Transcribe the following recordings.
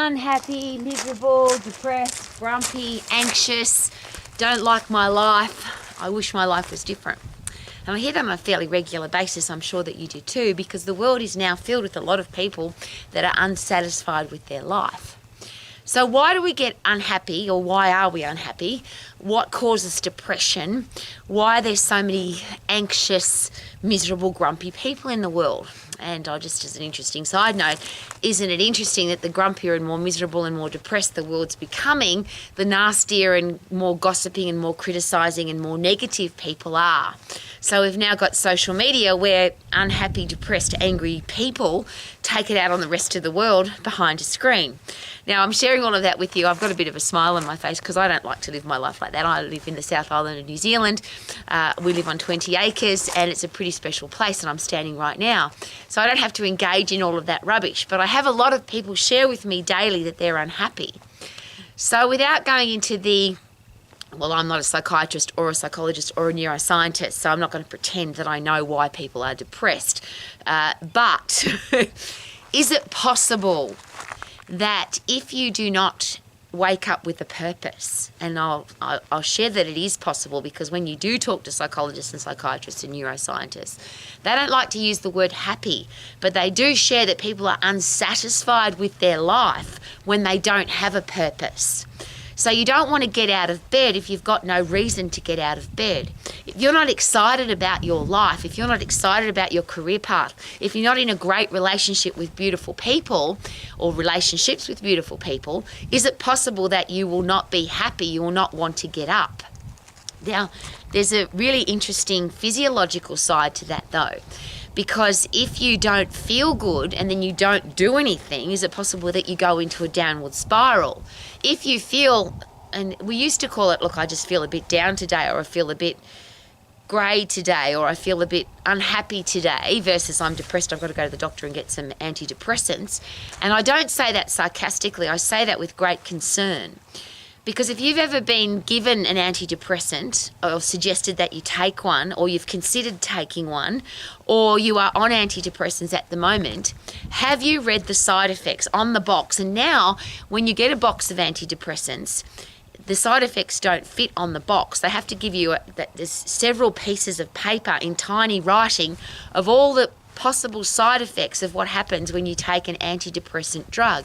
unhappy, miserable, depressed, grumpy, anxious, don't like my life, I wish my life was different. And I hear that on a fairly regular basis. I'm sure that you do too, because the world is now filled with a lot of people that are unsatisfied with their life. So why do we get unhappy, or why are we unhappy? What causes depression? Why are there so many anxious, miserable, grumpy people in the world? And just as an interesting side note, isn't it interesting that the grumpier and more miserable and more depressed the world's becoming, the nastier and more gossiping and more criticising and more negative people are? So we've now got social media where unhappy, depressed, angry people take it out on the rest of the world behind a screen. Now, I'm sharing all of that with you. I've got a bit of a smile on my face because I don't like to live my life like that. I live in the South Island of New Zealand. We live on 20 acres and it's a pretty special place, and I'm standing right now. So I don't have to engage in all of that rubbish. But I have a lot of people share with me daily that they're unhappy. So without going into well, I'm not a psychiatrist or a psychologist or a neuroscientist, so I'm not going to pretend that I know why people are depressed. But is it possible that if you do not wake up with a purpose, and I'll share that it is possible, because when you do talk to psychologists and psychiatrists and neuroscientists, they don't like to use the word happy, but they do share that people are unsatisfied with their life when they don't have a purpose. So you don't want to get out of bed if you've got no reason to get out of bed. If you're not excited about your life, if you're not excited about your career path, if you're not in a great relationship with beautiful people or relationships with beautiful people, is it possible that you will not be happy, you will not want to get up? Now, there's a really interesting physiological side to that though. Because if you don't feel good and then you don't do anything, is it possible that you go into a downward spiral? If you feel, and we used to call it, look, I just feel a bit down today, or I feel a bit grey today, or I feel a bit unhappy today, versus I'm depressed, I've got to go to the doctor and get some antidepressants. And I don't say that sarcastically, I say that with great concern. Because if you've ever been given an antidepressant or suggested that you take one, or you've considered taking one, or you are on antidepressants at the moment, have you read the side effects on the box? And now when you get a box of antidepressants, the side effects don't fit on the box. They have to give you there's several pieces of paper in tiny writing of all the possible side effects of what happens when you take an antidepressant drug.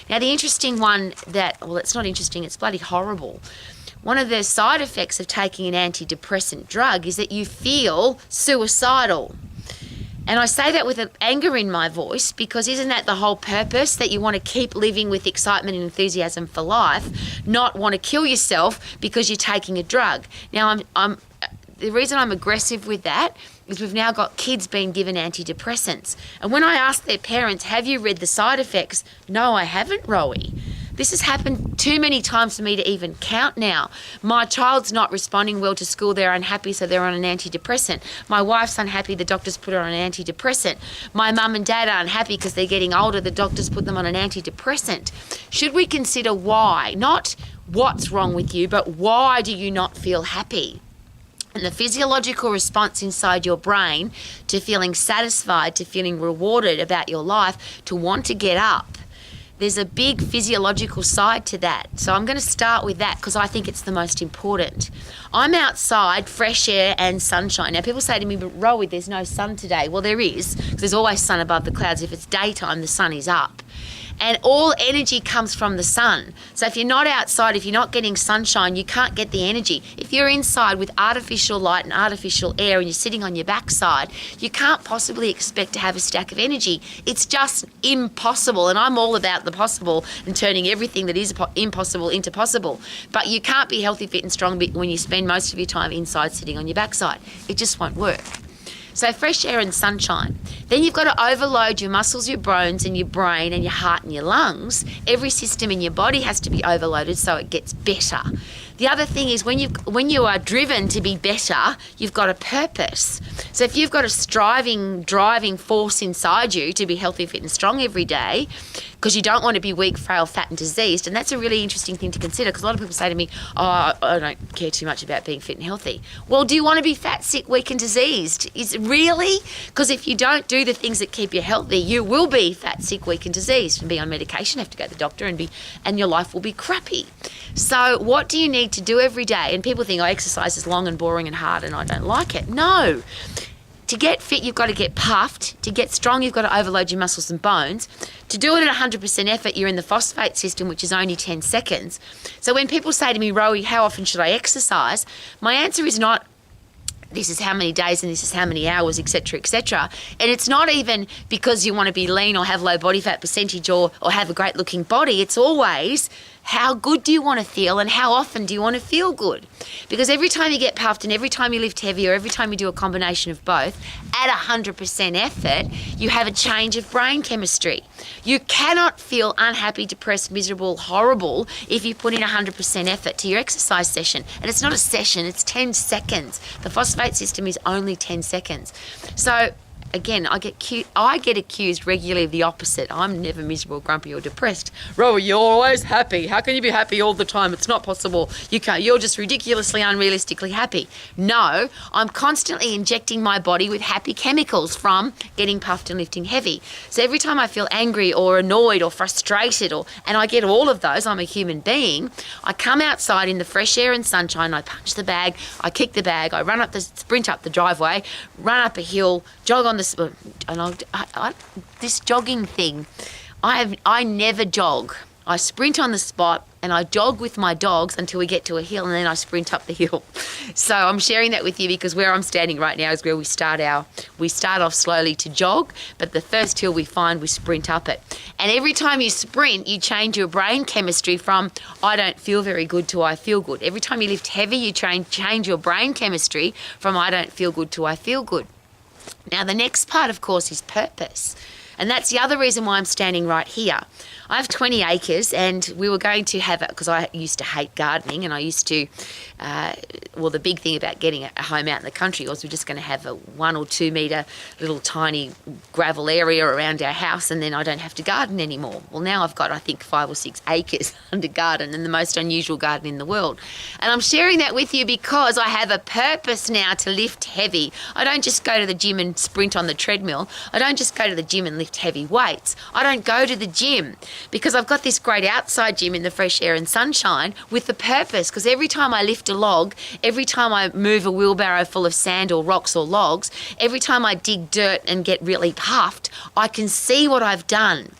Now, the interesting one it's not interesting, it's bloody horrible. One of the side effects of taking an antidepressant drug is that you feel suicidal. And I say that with anger in my voice, because isn't that the whole purpose, that you want to keep living with excitement and enthusiasm for life, not want to kill yourself because you're taking a drug? Now, the reason I'm aggressive with that is we've now got kids being given antidepressants. And when I ask their parents, have you read the side effects? No, I haven't, Rowie. This has happened too many times for me to even count now. My child's not responding well to school, they're unhappy, so they're on an antidepressant. My wife's unhappy, the doctors put her on an antidepressant. My mum and dad are unhappy because they're getting older, the doctors put them on an antidepressant. Should we consider why? Not what's wrong with you, but why do you not feel happy? And the physiological response inside your brain to feeling satisfied, to feeling rewarded about your life, to want to get up, there's a big physiological side to that. So I'm going to start with that because I think it's the most important. I'm outside, fresh air and sunshine. Now, people say to me, but Rowie, there's no sun today. Well, there is, because there's always sun above the clouds. If it's daytime, the sun is up. And all energy comes from the sun. So if you're not outside, if you're not getting sunshine, you can't get the energy. If you're inside with artificial light and artificial air and you're sitting on your backside, you can't possibly expect to have a stack of energy. It's just impossible. And I'm all about the possible and turning everything that is impossible into possible. But you can't be healthy, fit and strong when you spend most of your time inside sitting on your backside. It just won't work. So fresh air and sunshine. Then you've got to overload your muscles, your bones and your brain and your heart and your lungs. Every system in your body has to be overloaded so it gets better. The other thing is when you are driven to be better, you've got a purpose. So if you've got a driving force inside you to be healthy, fit and strong every day, because you don't want to be weak, frail, fat and diseased. And that's a really interesting thing to consider, because a lot of people say to me, oh, I don't care too much about being fit and healthy. Well, do you want to be fat, sick, weak and diseased? Is it really? Because if you don't do the things that keep you healthy, you will be fat, sick, weak and diseased and be on medication, have to go to the doctor and your life will be crappy. So what do you need to do every day? And people think, oh, exercise is long and boring and hard and I don't like it. No. To get fit, you've got to get puffed. To get strong, you've got to overload your muscles and bones. To do it at 100% effort, you're in the phosphate system, which is only 10 seconds. So when people say to me, Rowie, how often should I exercise? My answer is not, this is how many days and this is how many hours, etc., etc. And it's not even because you want to be lean or have low body fat percentage or have a great looking body. It's always, how good do you want to feel and how often do you want to feel good? Because every time you get puffed and every time you lift heavy or every time you do a combination of both, at 100% effort, you have a change of brain chemistry. You cannot feel unhappy, depressed, miserable, horrible if you put in 100% effort to your exercise session. And it's not a session, it's 10 seconds. The phosphate system is only 10 seconds. So again, I get accused regularly of the opposite. I'm never miserable, grumpy or depressed. Rowie, you're always happy. How can you be happy all the time? It's not possible. You can't. You're just ridiculously, unrealistically happy. No, I'm constantly injecting my body with happy chemicals from getting puffed and lifting heavy. So every time I feel angry or annoyed or frustrated, and I get all of those, I'm a human being, I come outside in the fresh air and sunshine, I punch the bag, I kick the bag, I sprint up the driveway, run up a hill, jog on the this jogging thing, I never jog. I sprint on the spot and I jog with my dogs until we get to a hill and then I sprint up the hill. So I'm sharing that with you because where I'm standing right now is where we start off slowly to jog, but the first hill we find, we sprint up it. And every time you sprint, you change your brain chemistry from I don't feel very good to I feel good. Every time you lift heavy, you change your brain chemistry from I don't feel good to I feel good. Now, the next part, of course, is purpose. And that's the other reason why I'm standing right here. I have 20 acres and we were going to have it because I used to hate gardening and I used to, the big thing about getting a home out in the country was we're just going to have a 1 or 2 metre little tiny gravel area around our house and then I don't have to garden anymore. Well, now I've got, I think, 5 or 6 acres under garden and the most unusual garden in the world. And I'm sharing that with you because I have a purpose now to lift heavy. I don't just go to the gym and sprint on the treadmill. I don't just go to the gym and lift heavy weights. I don't go to the gym because I've got this great outside gym in the fresh air and sunshine with the purpose, because every time I lift a log, every time I move a wheelbarrow full of sand or rocks or logs, every time I dig dirt and get really puffed, I can see what I've done.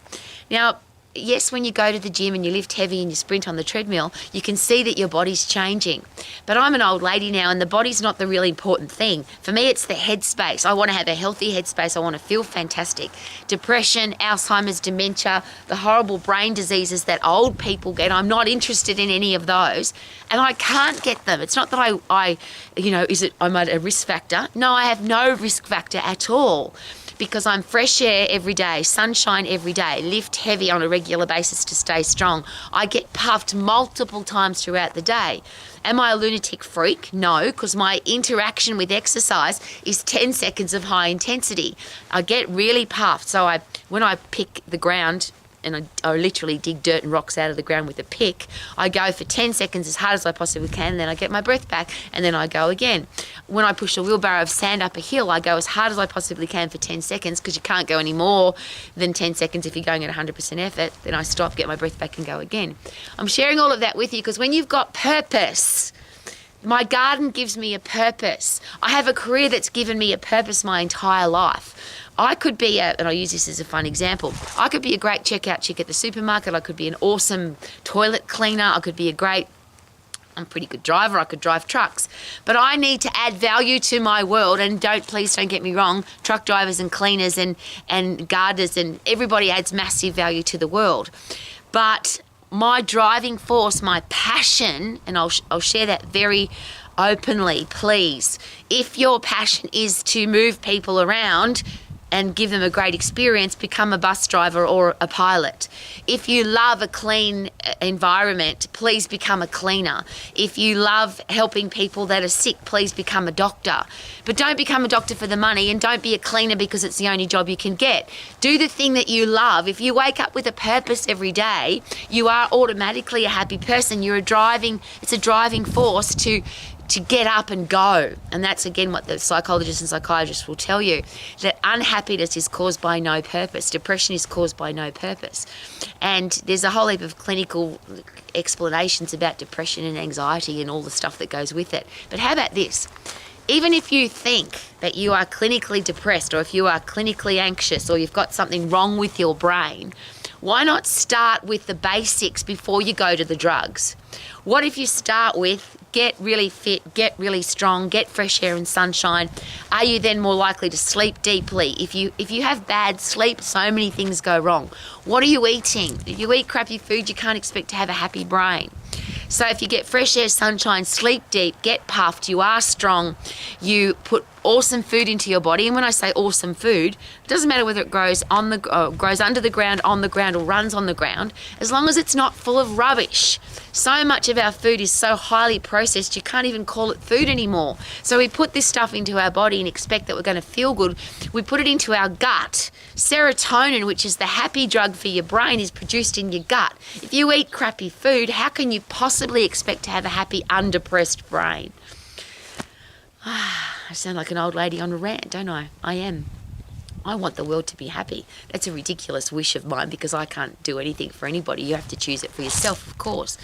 Now, yes, when you go to the gym and you lift heavy and you sprint on the treadmill, you can see that your body's changing. But I'm an old lady now and the body's not the really important thing. For me, it's the headspace. I want to have a healthy headspace. I want to feel fantastic. Depression, Alzheimer's, dementia, the horrible brain diseases that old people get, I'm not interested in any of those. And I can't get them. It's not that I'm at a risk factor. No, I have no risk factor at all. Because I'm fresh air every day, sunshine every day, lift heavy on a regular basis to stay strong. I get puffed multiple times throughout the day. Am I a lunatic freak? No, because my interaction with exercise is 10 seconds of high intensity. I get really puffed. So when I pick the ground, and I literally dig dirt and rocks out of the ground with a pick, I go for 10 seconds as hard as I possibly can, and then I get my breath back, and then I go again. When I push a wheelbarrow of sand up a hill, I go as hard as I possibly can for 10 seconds, because you can't go any more than 10 seconds if you're going at 100% effort. Then I stop, get my breath back, and go again. I'm sharing all of that with you because when you've got purpose, my garden gives me a purpose. I have a career that's given me a purpose my entire life. I could be and I use this as a fun example, I could be a great checkout chick at the supermarket, I could be an awesome toilet cleaner, I'm a pretty good driver, I could drive trucks. But I need to add value to my world, and please don't get me wrong, truck drivers and cleaners and gardeners and everybody adds massive value to the world. But my driving force, my passion, and I'll share that very openly, please. If your passion is to move people around, and give them a great experience, become a bus driver or a pilot. If you love a clean environment, please become a cleaner. If you love helping people that are sick, please become a doctor. But don't become a doctor for the money, and don't be a cleaner because it's the only job you can get. Do the thing that you love. If you wake up with a purpose every day, you are automatically a happy person. It's a driving force to get up and go. And that's again what the psychologists and psychiatrists will tell you, that unhappiness is caused by no purpose. Depression is caused by no purpose. And there's a whole heap of clinical explanations about depression and anxiety and all the stuff that goes with it. But how about this? Even if you think that you are clinically depressed, or if you are clinically anxious, or you've got something wrong with your brain, why not start with the basics before you go to the drugs? What if you start with get really fit, get really strong, get fresh air and sunshine? Are you then more likely to sleep deeply? If you have bad sleep, so many things go wrong. What are you eating? If you eat crappy food, you can't expect to have a happy brain. So if you get fresh air, sunshine, sleep deep, get puffed, you are strong, you put awesome food into your body. And when I say awesome food, it doesn't matter whether it grows grows under the ground, on the ground, or runs on the ground, as long as it's not full of rubbish. So much of our food is so highly processed, you can't even call it food anymore. So we put this stuff into our body and expect that we're going to feel good. We put it into our gut. Serotonin, which is the happy drug for your brain, is produced in your gut. If you eat crappy food, how can you possibly expect to have a happy, undepressed brain? I sound like an old lady on a rant, don't I? I am. I want the world to be happy. That's a ridiculous wish of mine because I can't do anything for anybody. You have to choose it for yourself, of course.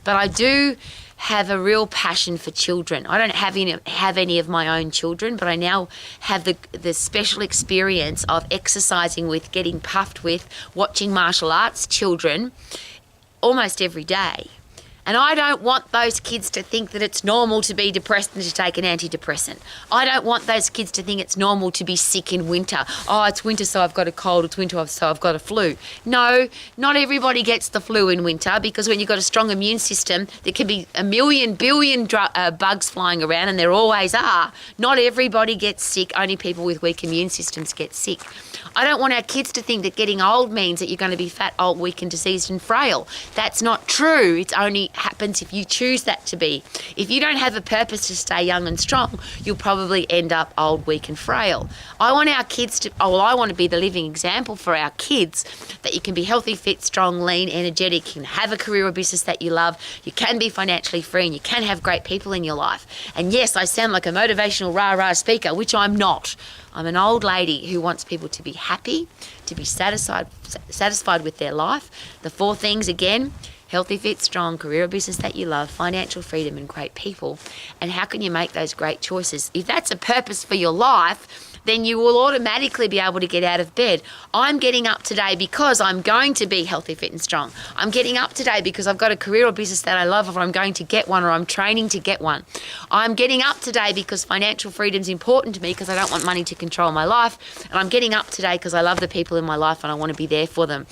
But I do have a real passion for children. I don't have any of my own children, but I now have the special experience of exercising with, getting puffed with, watching martial arts children almost every day. And I don't want those kids to think that it's normal to be depressed and to take an antidepressant. I don't want those kids to think it's normal to be sick in winter. Oh, it's winter, so I've got a cold. It's winter, so I've got a flu. No, not everybody gets the flu in winter, because when you've got a strong immune system, there can be a million, billion bugs flying around, and there always are. Not everybody gets sick. Only people with weak immune systems get sick. I don't want our kids to think that getting old means that you're going to be fat, old, weak and diseased and frail. That's not true. It only happens if you choose that to be. If you don't have a purpose to stay young and strong, you'll probably end up old, weak and frail. I want our kids to, I want to be the living example for our kids that you can be healthy, fit, strong, lean, energetic, you can have a career or business that you love, you can be financially free, and you can have great people in your life. And yes, I sound like a motivational rah-rah speaker, which I'm not. I'm an old lady who wants people to be happy, to be satisfied with their life. The 4 things again: healthy, fit, strong, career or business that you love, financial freedom and great people. And how can you make those great choices? If that's a purpose for your life, then you will automatically be able to get out of bed. I'm getting up today because I'm going to be healthy, fit and strong. I'm getting up today because I've got a career or business that I love, or I'm going to get one, or I'm training to get one. I'm getting up today because financial freedom is important to me, because I don't want money to control my life. And I'm getting up today because I love the people in my life and I want to be there for them.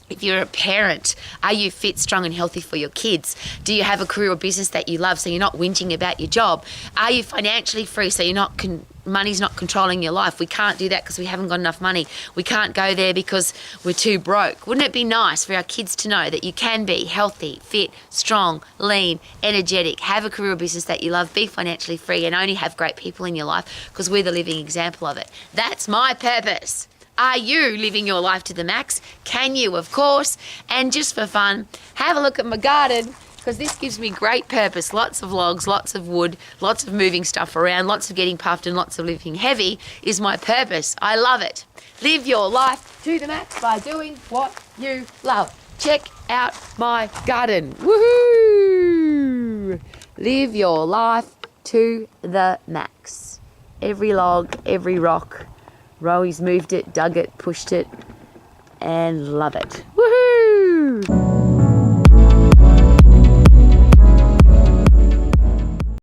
If you're a parent, are you fit, strong and healthy for your kids? Do you have a career or business that you love so you're not whinging about your job? Are you financially free so you're not money's not controlling your life? We can't do that because we haven't got enough money. We can't go there because we're too broke. Wouldn't it be nice for our kids to know that you can be healthy, fit, strong, lean, energetic, have a career or business that you love, be financially free and only have great people in your life, because we're the living example of it. That's my purpose. Are you living your life to the max? Can you? Of course. And just for fun, have a look at my garden, because this gives me great purpose. Lots of logs, lots of wood, lots of moving stuff around, lots of getting puffed and lots of lifting heavy is my purpose. I love it. Live your life to the max by doing what you love. Check out my garden. Woohoo! Live your life to the max. Every log, every rock. Roey's moved it, dug it, pushed it, and love it. Woohoo!